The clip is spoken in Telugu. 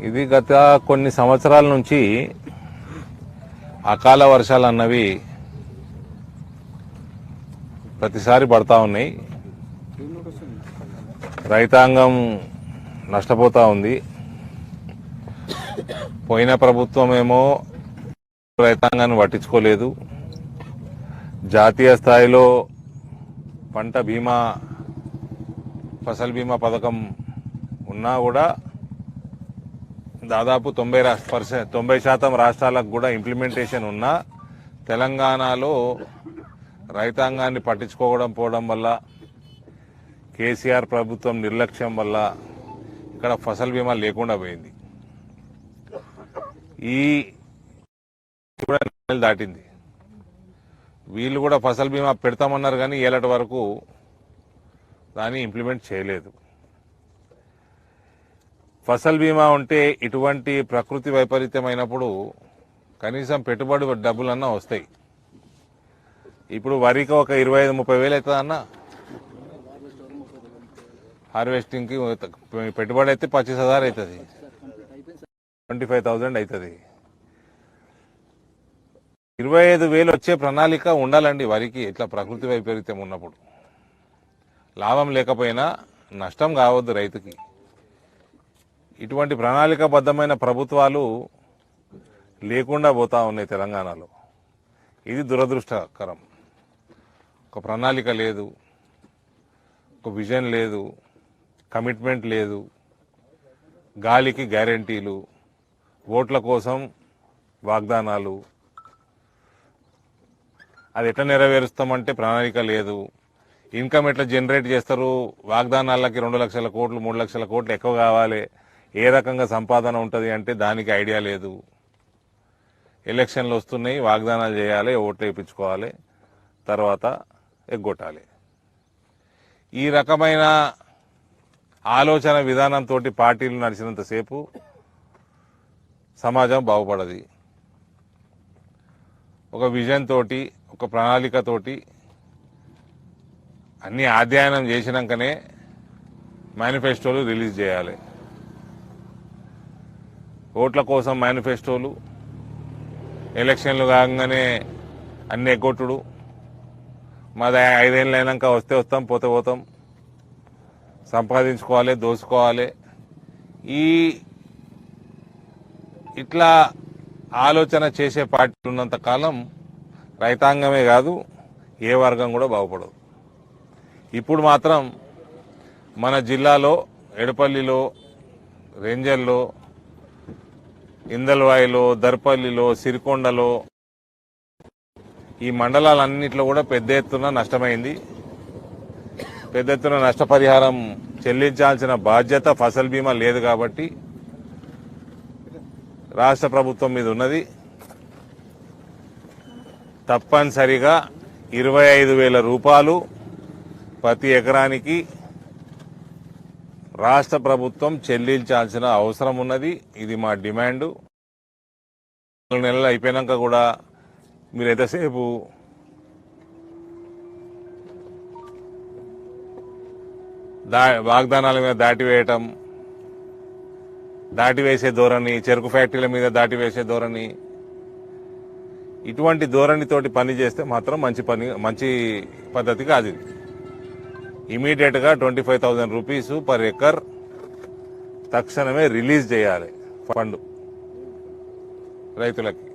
ఇది గత కొన్ని సంవత్సరాల నుంచి అకాల వర్షాలు అన్నవి ప్రతిసారి పడతా ఉన్నాయి. రైతాంగం నష్టపోతా ఉంది. పోయిన ప్రభుత్వం ఏమో రైతాంగాన్ని పట్టించుకోలేదు. జాతీయ స్థాయిలో పంట బీమా ఫసల్ బీమా పథకం ఉన్నా కూడా దాదాపు 90% రాష్ట్రాలకు కూడా ఇంప్లిమెంటేషన్ ఉన్నా తెలంగాణలో రైతాంగాన్ని పట్టించుకోవడం వల్ల, కేసీఆర్ ప్రభుత్వం నిర్లక్ష్యం వల్ల ఇక్కడ ఫసల్ బీమా లేకుండా పోయింది. ఈ కూడా నెలలు దాటింది. వీళ్ళు కూడా ఫసల్ బీమా పెడతామన్నారు కానీ ఏలటి వరకు దాన్ని ఇంప్లిమెంట్ చేయలేదు. ఫసల్ బీమా ఉంటే ఇటువంటి ప్రకృతి వైపరీత్యమైనప్పుడు కనీసం పెట్టుబడి డబ్బులన్నా వస్తాయి. ఇప్పుడు వరికి ఒక 25-30 వేలు అవుతుంది అన్న. హార్వెస్టింగ్కి పెట్టుబడి అయితే 25,000 అవుతుంది, 25,000 అవుతుంది. 25,000 వచ్చే ప్రణాళిక ఉండాలండి వరికి. ఇట్లా ప్రకృతి వైపరీత్యం ఉన్నప్పుడు లాభం లేకపోయినా నష్టం కావద్దు రైతుకి. ఇటువంటి ప్రణాళికాబద్ధమైన ప్రభుత్వాలు లేకుండా పోతా ఉన్నాయి తెలంగాణలో. ఇది దురదృష్టకరం. ఒక ప్రణాళిక లేదు, ఒక విజన్ లేదు, కమిట్మెంట్ లేదు, గాలికి గ్యారెంటీలు, ఓట్ల కోసం వాగ్దానాలు. అది ఎట్లా నెరవేరుస్తామంటే ప్రణాళిక లేదు. ఇన్కమ్ ఎట్లా జనరేట్ చేస్తారు, వాగ్దానాలకి 2 లక్షల కోట్లు 3 లక్షల కోట్లు ఎక్కువ కావాలి, ఏ రకంగా సంపాదన ఉంటుంది అంటే దానికి ఐడియా లేదు. ఎలక్షన్లు వస్తున్నాయి, వాగ్దానాలు చేయాలి, ఓట్లు వేయించుకోవాలి, తర్వాత ఎగ్గొట్టాలి. ఈ రకమైన ఆలోచన విధానంతో పార్టీలు నడిచినంతసేపు సమాజం బాగుపడది. ఒక విజన్ తోటి, ఒక ప్రణాళికతోటి అన్ని అధ్యయనం చేసినాకనే మేనిఫెస్టోలు రిలీజ్ చేయాలి. ఓట్ల కోసం మేనిఫెస్టోలు, ఎలక్షన్లు కాగానే అన్ని ఎగ్గొట్టుడు, మాది 5 ఏళ్ళు అయినాక వస్తే వస్తాం పోతే పోతాం, సంపాదించుకోవాలి, దోసుకోవాలి. ఇట్లా ఆలోచన చేసే పార్టీలు ఉన్నంత కాలం రైతాంగమే కాదు ఏ వర్గం కూడా బాగుపడదు. ఇప్పుడు మాత్రం మన జిల్లాలో ఎడపల్లిలో, రేంజర్లో, ఇందల్వాయిలో, దర్పల్లిలో, సిరికొండలో ఈ మండలాలన్నింటిలో కూడా పెద్ద ఎత్తున నష్టమైంది. పెద్ద ఎత్తున నష్టపరిహారం చెల్లించాల్సిన బాధ్యత ఫసల్ బీమా లేదు కాబట్టి రాష్ట్ర ప్రభుత్వం మీద ఉన్నది. తప్పనిసరిగా 25,000 రూపాయలు ప్రతి ఎకరానికి రాష్ట్ర ప్రభుత్వం చెల్లించాల్సిన అవసరం ఉన్నది. ఇది మా డిమాండు. 4 నెలలు అయిపోయినాక కూడా మీరు ఎంతసేపు వాగ్దానాల మీద దాటివేసే ధోరణి, చెరుకు ఫ్యాక్టరీల మీద దాటివేసే ధోరణి, ఇటువంటి ధోరణితోటి పని చేస్తే మాత్రం మంచి పద్ధతి కాదు. ఇమీడియట్ గా 25,000 రూపీస్ పర్ ఎకర్ తక్షణమే రిలీజ్ చేయాలి ఫండ్ రైతులకి.